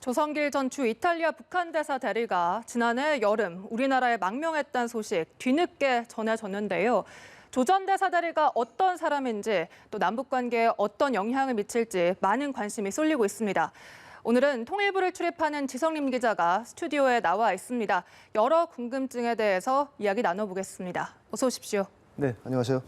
조성길 전 주 이탈리아 북한 대사 대리가 지난해 여름 우리나라에 망명했다는 소식 뒤늦게 전해졌는데요. 조 전 대사 대리가 어떤 사람인지 또 남북 관계에 어떤 영향을 미칠지 많은 관심이 쏠리고 있습니다. 오늘은 통일부를 출입하는 지성림 기자가 스튜디오에 나와 있습니다. 여러 궁금증에 대해서 이야기 나눠보겠습니다. 어서 오십시오. 네, 안녕하세요.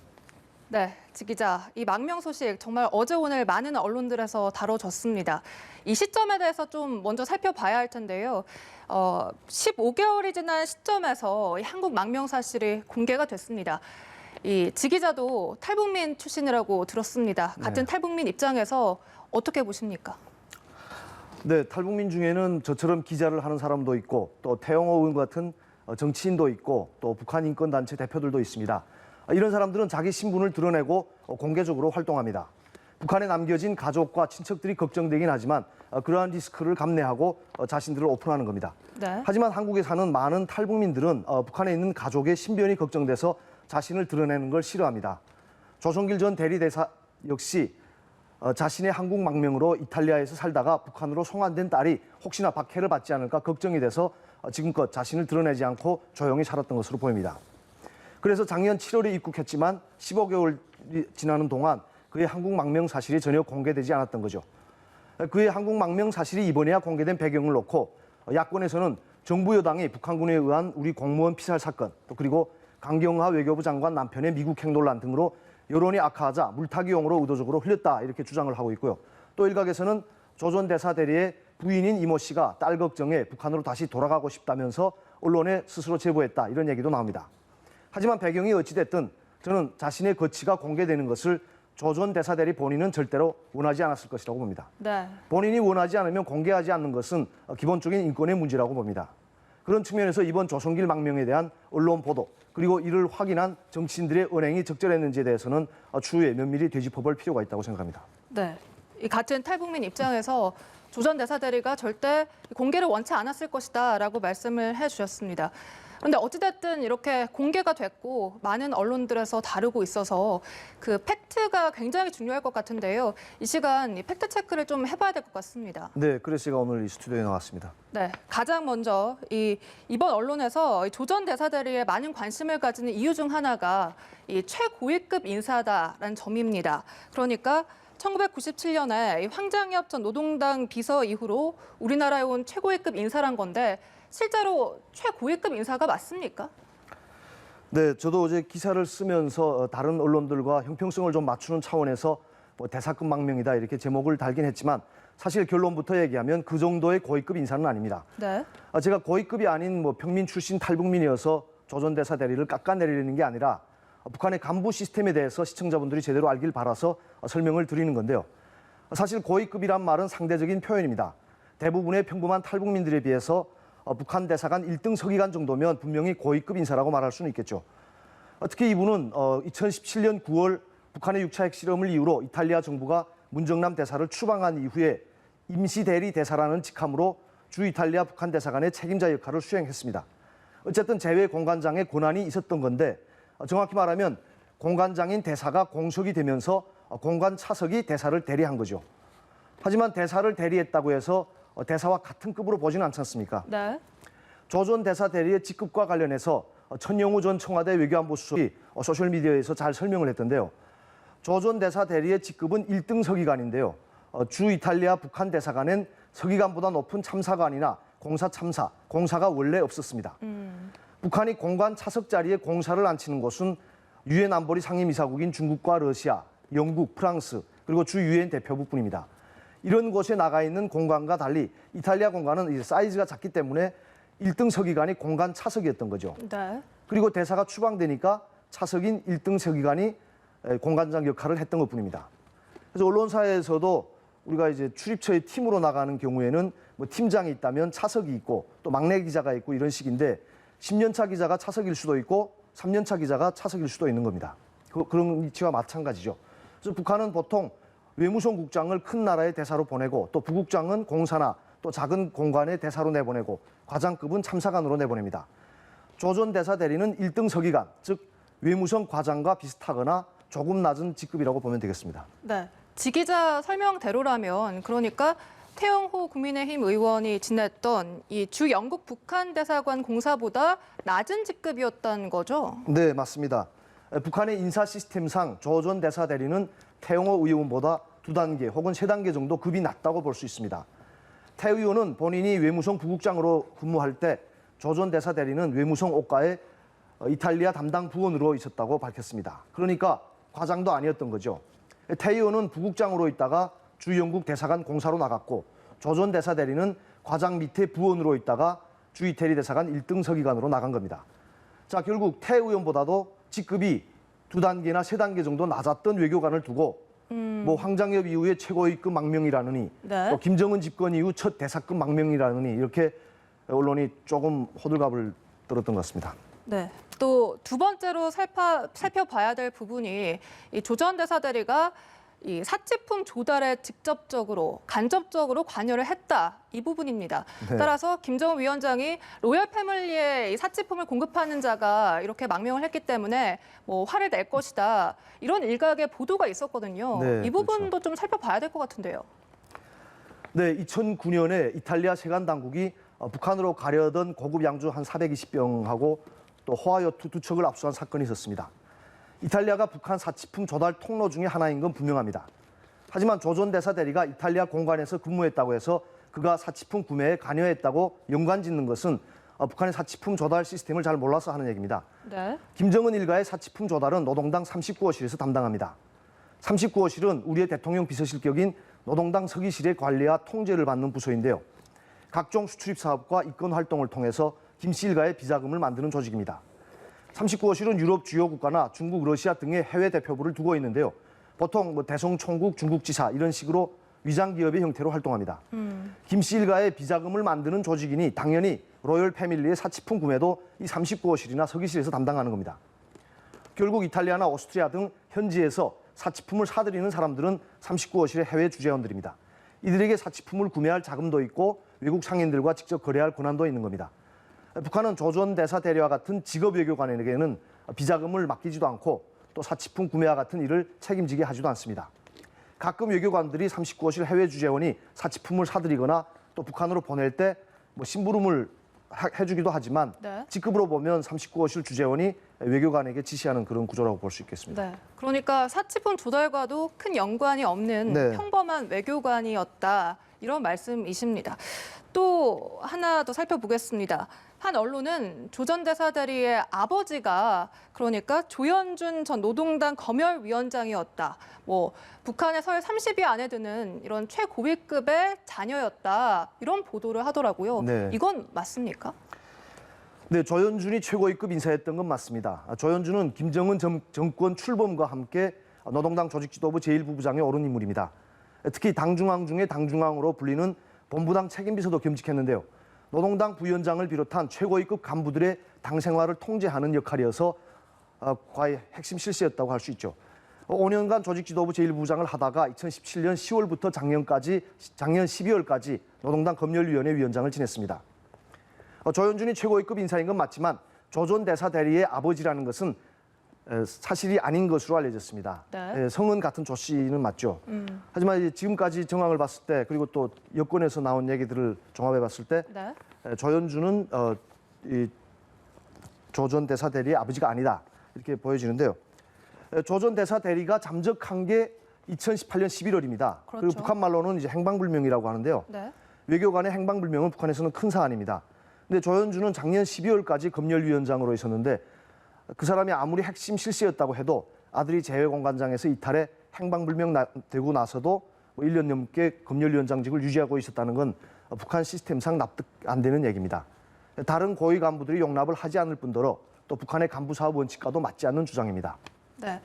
네, 지 기자. 이 망명 소식 정말 어제 오늘 많은 언론들에서 다뤄졌습니다. 이 시점에 대해서 좀 먼저 살펴봐야 할 텐데요. 15개월이 지난 시점에서 이 한국 망명 사실이 공개가 됐습니다. 이 지 기자도 탈북민 출신이라고 들었습니다. 같은 네. 탈북민 입장에서 어떻게 보십니까? 네, 탈북민 중에는 저처럼 기자를 하는 사람도 있고 또 태영호 의원 같은 정치인도 있고 또 북한 인권단체 대표들도 있습니다. 이런 사람들은 자기 신분을 드러내고 공개적으로 활동합니다. 북한에 남겨진 가족과 친척들이 걱정되긴 하지만 그러한 리스크를 감내하고 자신들을 오픈하는 겁니다. 네. 하지만 한국에 사는 많은 탈북민들은 북한에 있는 가족의 신변이 걱정돼서 자신을 드러내는 걸 싫어합니다. 조성길 전 대리대사 역시 자신의 한국 망명으로 이탈리아에서 살다가 북한으로 송환된 딸이 혹시나 박해를 받지 않을까 걱정이 돼서 지금껏 자신을 드러내지 않고 조용히 살았던 것으로 보입니다. 그래서 작년 7월에 입국했지만 15개월이 지나는 동안 그의 한국 망명 사실이 전혀 공개되지 않았던 거죠. 그의 한국 망명 사실이 이번에야 공개된 배경을 놓고 야권에서는 정부 여당이 북한군에 의한 우리 공무원 피살 사건, 또 그리고 강경화 외교부 장관 남편의 미국행 논란 등으로 여론이 악화하자 물타기용으로 의도적으로 흘렸다 이렇게 주장을 하고 있고요. 또 일각에서는 조 전 대사 대리의 부인인 이모 씨가 딸 걱정에 북한으로 다시 돌아가고 싶다면서 언론에 스스로 제보했다 이런 얘기도 나옵니다. 하지만 배경이 어찌됐든 저는 자신의 거취가 공개되는 것을 조 전 대사 대리 본인은 절대로 원하지 않았을 것이라고 봅니다. 네. 본인이 원하지 않으면 공개하지 않는 것은 기본적인 인권의 문제라고 봅니다. 그런 측면에서 이번 조성길 망명에 대한 언론 보도 그리고 이를 확인한 정치인들의 언행이 적절했는지에 대해서는 추후에 면밀히 되짚어볼 필요가 있다고 생각합니다. 네. 이 같은 탈북민 입장에서 조 전 대사 대리가 절대 공개를 원치 않았을 것이다라고 말씀을 해주셨습니다. 그런데 어찌됐든 이렇게 공개가 됐고 많은 언론들에서 다루고 있어서 그 팩트가 굉장히 중요할 것 같은데요. 이 시간 이 팩트 체크를 좀 해봐야 될 것 같습니다. 네, 그래서 제가 오늘 이 스튜디오에 나왔습니다. 네, 가장 먼저 이번 언론에서 조 전 대사 대리에 많은 관심을 가지는 이유 중 하나가 이 최고위급 인사다라는 점입니다. 그러니까 1997년에 황장엽 전 노동당 비서 이후로 우리나라에 온 최고위급 인사란 건데 실제로 최고위급 인사가 맞습니까? 네, 저도 어제 기사를 쓰면서 다른 언론들과 형평성을 좀 맞추는 차원에서 대사급 망명이다 이렇게 제목을 달긴 했지만 사실 결론부터 얘기하면 그 정도의 고위급 인사는 아닙니다. 네. 제가 고위급이 아닌 평민 출신 탈북민이어서 조 전 대사 대리를 깎아내리는 게 아니라 북한의 간부 시스템에 대해서 시청자분들이 제대로 알길 바라서 설명을 드리는 건데요. 사실 고위급이란 말은 상대적인 표현입니다. 대부분의 평범한 탈북민들에 비해서 북한 대사관 1등 서기관 정도면 분명히 고위급 인사라고 말할 수는 있겠죠. 특히 이분은 2017년 9월 북한의 6차 핵실험을 이유로 이탈리아 정부가 문정남 대사를 추방한 이후에 임시 대리 대사라는 직함으로 주 이탈리아 북한 대사관의 책임자 역할을 수행했습니다. 어쨌든 제외 공관장의 권한이 있었던 건데 정확히 말하면 공관장인 대사가 공석이 되면서 공관 차석이 대사를 대리한 거죠. 하지만 대사를 대리했다고 해서 대사와 같은 급으로 보지는 않지 않습니까? 네. 조 전 대사 대리의 직급과 관련해서 천영우 전 청와대 외교안보 수석이 소셜미디어에서 잘 설명을 했던데요. 조 전 대사 대리의 직급은 1등 서기관인데요. 주 이탈리아 북한 대사관엔 서기관보다 높은 참사관이나 공사 참사, 공사가 원래 없었습니다. 북한이 공관 차석 자리에 공사를 앉히는 곳은 유엔 안보리 상임이사국인 중국과 러시아, 영국, 프랑스 그리고 주 유엔 대표부뿐입니다. 이런 곳에 나가 있는 공관과 달리 이탈리아 공관은 사이즈가 작기 때문에 1등 서기관이 공관 차석이었던 거죠. 네. 그리고 대사가 추방되니까 차석인 1등 서기관이 공관장 역할을 했던 것뿐입니다. 그래서 언론사에서도 우리가 이제 출입처의 팀으로 나가는 경우에는 팀장이 있다면 차석이 있고 또 막내 기자가 있고 이런 식인데 10년차 기자가 차석일 수도 있고 3년차 기자가 차석일 수도 있는 겁니다. 그런 위치와 마찬가지죠. 그래서 북한은 보통 외무성 국장을 큰 나라의 대사로 보내고 또 부국장은 공사나 또 작은 공관의 대사로 내보내고 과장급은 참사관으로 내보냅니다. 조 전 대사 대리는 1등 서기관, 즉 외무성 과장과 비슷하거나 조금 낮은 직급이라고 보면 되겠습니다. 네. 지 기자 설명대로라면 그러니까 태영호 국민의힘 의원이 지냈던 이 주 영국 북한 대사관 공사보다 낮은 직급이었다는 거죠? 네, 맞습니다. 북한의 인사 시스템상 조 전 대사 대리는 태영호 의원보다 2단계 혹은 3단계 정도 급이 낮다고 볼 수 있습니다. 태 의원은 본인이 외무성 부국장으로 근무할 때 조 전 대사 대리는 외무성 옷가에 이탈리아 담당 부원으로 있었다고 밝혔습니다. 그러니까 과장도 아니었던 거죠. 태 의원은 부국장으로 있다가 주 영국 대사관 공사로 나갔고 조 전 대사 대리는 과장 밑에 부원으로 있다가 주 이태리 대사관 1등 서기관으로 나간 겁니다. 자, 결국 태 의원보다도 직급이 2단계나 3단계 정도 낮았던 외교관을 두고 뭐 황장엽 이후에 최고위급 망명이라느니 네. 또 김정은 집권 이후 첫 대사급 망명이라느니 이렇게 언론이 조금 호들갑을 떨었던 것 같습니다. 네. 또 두 번째로 살펴봐야 될 부분이 이 조 전 대사 대리가 이 사치품 조달에 직접적으로 간접적으로 관여를 했다 이 부분입니다. 네. 따라서 김정은 위원장이 로열 패밀리에 이 사치품을 공급하는 자가 이렇게 망명을 했기 때문에 뭐 화를 낼 것이다 이런 일각의 보도가 있었거든요. 네, 이 부분도 그렇죠. 좀 살펴봐야 될 것 같은데요. 네, 2009년에 이탈리아 세관 당국이 북한으로 가려던 고급 양주 한 420병하고 또 호화요트 2척을 압수한 사건이 있었습니다. 이탈리아가 북한 사치품 조달 통로 중에 하나인 건 분명합니다. 하지만 조 전 대사 대리가 이탈리아 공관에서 근무했다고 해서 그가 사치품 구매에 관여했다고 연관짓는 것은 북한의 사치품 조달 시스템을 잘 몰라서 하는 얘기입니다. 네. 김정은 일가의 사치품 조달은 노동당 39호실에서 담당합니다. 39호실은 우리의 대통령 비서실격인 노동당 서기실의 관리와 통제를 받는 부서인데요. 각종 수출입 사업과 이권 활동을 통해서 김씨 일가의 비자금을 만드는 조직입니다. 39호실은 유럽 주요 국가나 중국, 러시아 등의 해외 대표부를 두고 있는데요. 보통 뭐 대성총국, 중국지사 이런 식으로 위장기업의 형태로 활동합니다. 김씨 일가의 비자금을 만드는 조직이니 당연히 로열 패밀리의 사치품 구매도 이 39호실이나 서기실에서 담당하는 겁니다. 결국 이탈리아나 오스트리아 등 현지에서 사치품을 사들이는 사람들은 39호실의 해외 주재원들입니다. 이들에게 사치품을 구매할 자금도 있고 외국 상인들과 직접 거래할 권한도 있는 겁니다. 북한은 조 전 대사 대리와 같은 직업 외교관에게는 비자금을 맡기지도 않고 또 사치품 구매와 같은 일을 책임지게 하지도 않습니다. 가끔 외교관들이 39호실 해외 주재원이 사치품을 사들이거나 또 북한으로 보낼 때 뭐 심부름을 해주기도 하지만 네. 직급으로 보면 39호실 주재원이 외교관에게 지시하는 그런 구조라고 볼 수 있겠습니다. 네. 그러니까 사치품 조달과도 큰 연관이 없는 네. 평범한 외교관이었다. 이런 말씀이십니다. 또 하나 더 살펴보겠습니다. 한 언론은 조 전 대사 대리의 아버지가 그러니까 조현준 전 노동당 검열위원장이었다. 뭐 북한의 서열 30위 안에 드는 이런 최고위급의 자녀였다. 이런 보도를 하더라고요. 네. 이건 맞습니까? 네, 조현준이 최고위급 인사였던 건 맞습니다. 조현준은 김정은 정권 출범과 함께 노동당 조직지도부 제1부부장에 오른 인물입니다. 특히 당중앙 중에 당중앙으로 불리는 본부당 책임비서도 겸직했는데요. 노동당 부위원장을 비롯한 최고위급 간부들의 당 생활을 통제하는 역할이어서 과의 핵심 실세였다고 할 수 있죠. 5년간 조직지도부 제1부부장을 하다가 2017년 10월부터 작년 12월까지 노동당 검열위원회 위원장을 지냈습니다. 조현준이 최고위급 인사인 건 맞지만 조 전 대사 대리의 아버지라는 것은 사실이 아닌 것으로 알려졌습니다. 네. 성은 같은 조 씨는 맞죠. 하지만 이제 지금까지 정황을 봤을 때 그리고 또 여권에서 나온 얘기들을 종합해 봤을 때 네. 조현준은 조 전 대사 대리의 아버지가 아니다 이렇게 보여지는데요. 조 전 대사 대리가 잠적한 게 2018년 11월입니다. 그렇죠. 그리고 북한 말로는 이제 행방불명이라고 하는데요. 네. 외교관의 행방불명은 북한에서는 큰 사안입니다. 근데 조현준은 작년 12월까지 검열위원장으로 있었는데 그 사람이 아무리 핵심 실세였다고 해도 아들이 재외공관장에서 이탈해 행방불명 되고 나서도 1년 넘게 검열위원장직을 유지하고 있었다는 건 북한 시스템상 납득 안 되는 얘기입니다. 다른 고위 간부들이 용납을 하지 않을 뿐더러 또 북한의 간부 사업 원칙과도 맞지 않는 주장입니다. 네.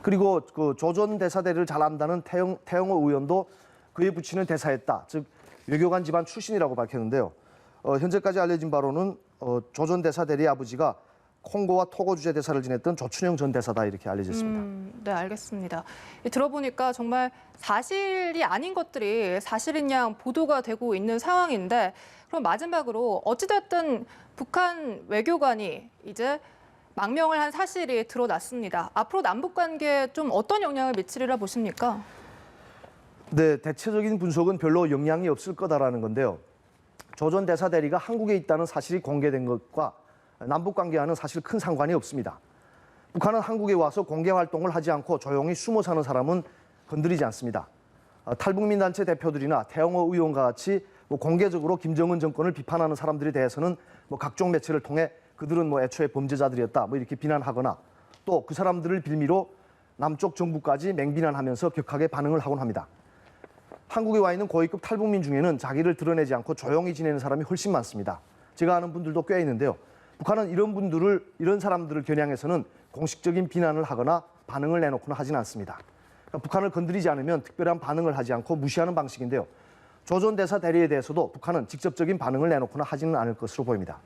그리고 그 조 전 대사 대리를 잘 안다는 태영호 의원도 그에 붙이는 대사였다. 즉 외교관 집안 출신이라고 밝혔는데요. 현재까지 알려진 바로는 조 전 대사 대리의 아버지가 콩고와 토고 주재 대사를 지냈던 조춘영 전 대사다 이렇게 알려졌습니다. 네, 알겠습니다. 들어보니까 정말 사실이 아닌 것들이 사실인 양 보도가 되고 있는 상황인데 그럼 마지막으로 어찌됐든 북한 외교관이 이제 망명을 한 사실이 드러났습니다. 앞으로 남북 관계에 좀 어떤 영향을 미치리라 보십니까? 네, 대체적인 분석은 별로 영향이 없을 거다라는 건데요. 조 전 대사 대리가 한국에 있다는 사실이 공개된 것과 남북 관계와는 사실 큰 상관이 없습니다. 북한은 한국에 와서 공개 활동을 하지 않고 조용히 숨어 사는 사람은 건드리지 않습니다. 탈북민 단체 대표들이나 태영호 의원과 같이 공개적으로 김정은 정권을 비판하는 사람들에 대해서는 각종 매체를 통해 그들은 애초에 범죄자들이었다 이렇게 비난하거나 또 그 사람들을 빌미로 남쪽 정부까지 맹비난하면서 격하게 반응을 하곤 합니다. 한국에 와 있는 고위급 탈북민 중에는 자기를 드러내지 않고 조용히 지내는 사람이 훨씬 많습니다. 제가 아는 분들도 꽤 있는데요. 북한은 이런 사람들을 겨냥해서는 공식적인 비난을 하거나 반응을 내놓거나 하지는 않습니다. 그러니까 북한을 건드리지 않으면 특별한 반응을 하지 않고 무시하는 방식인데요. 조 전 대사 대리에 대해서도 북한은 직접적인 반응을 내놓거나 하지는 않을 것으로 보입니다.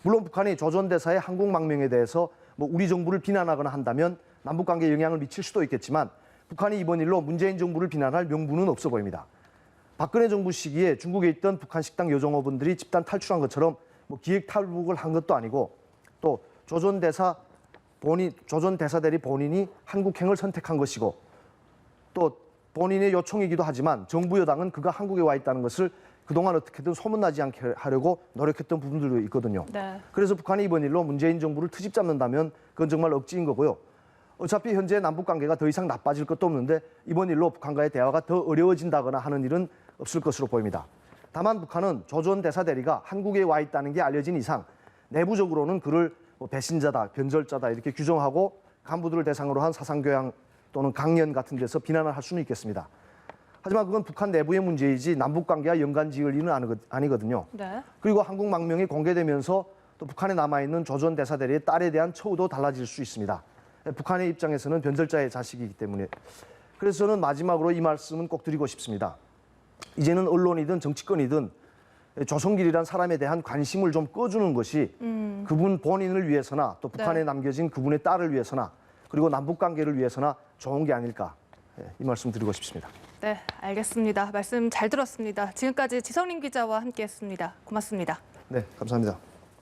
물론 북한이 조 전 대사의 한국 망명에 대해서 우리 정부를 비난하거나 한다면 남북 관계에 영향을 미칠 수도 있겠지만 북한이 이번 일로 문재인 정부를 비난할 명분은 없어 보입니다. 박근혜 정부 시기에 중국에 있던 북한 식당 여종업원들이 집단 탈출한 것처럼 기획 탈북을 한 것도 아니고 또 조 전 대사 대리 본인이 한국행을 선택한 것이고 또 본인의 요청이기도 하지만 정부 여당은 그가 한국에 와 있다는 것을 그동안 어떻게든 소문나지 않게 하려고 노력했던 부분들도 있거든요. 네. 그래서 북한이 이번 일로 문재인 정부를 트집 잡는다면 그건 정말 억지인 거고요. 어차피 현재 남북 관계가 더 이상 나빠질 것도 없는데 이번 일로 북한과의 대화가 더 어려워진다거나 하는 일은 없을 것으로 보입니다. 다만 북한은 조 전 대사 대리가 한국에 와 있다는 게 알려진 이상 내부적으로는 그를 배신자다, 변절자다 이렇게 규정하고 간부들을 대상으로 한 사상교양 또는 강연 같은 데서 비난을 할 수는 있겠습니다. 하지만 그건 북한 내부의 문제이지 남북 관계와 연관 지을 일은 아니거든요. 네. 그리고 한국 망명이 공개되면서 또 북한에 남아있는 조 전 대사 대리의 딸에 대한 처우도 달라질 수 있습니다. 북한의 입장에서는 변절자의 자식이기 때문에. 그래서 저는 마지막으로 이 말씀은 꼭 드리고 싶습니다. 이제는 언론이든 정치권이든 조성길이란 사람에 대한 관심을 좀 꺼주는 것이 그분 본인을 위해서나 또 북한에 남겨진 그분의 딸을 위해서나 그리고 남북 관계를 위해서나 좋은 게 아닐까 이 말씀 드리고 싶습니다. 네, 알겠습니다. 말씀 잘 들었습니다. 지금까지 지성린 기자와 함께했습니다. 고맙습니다. 네, 감사합니다.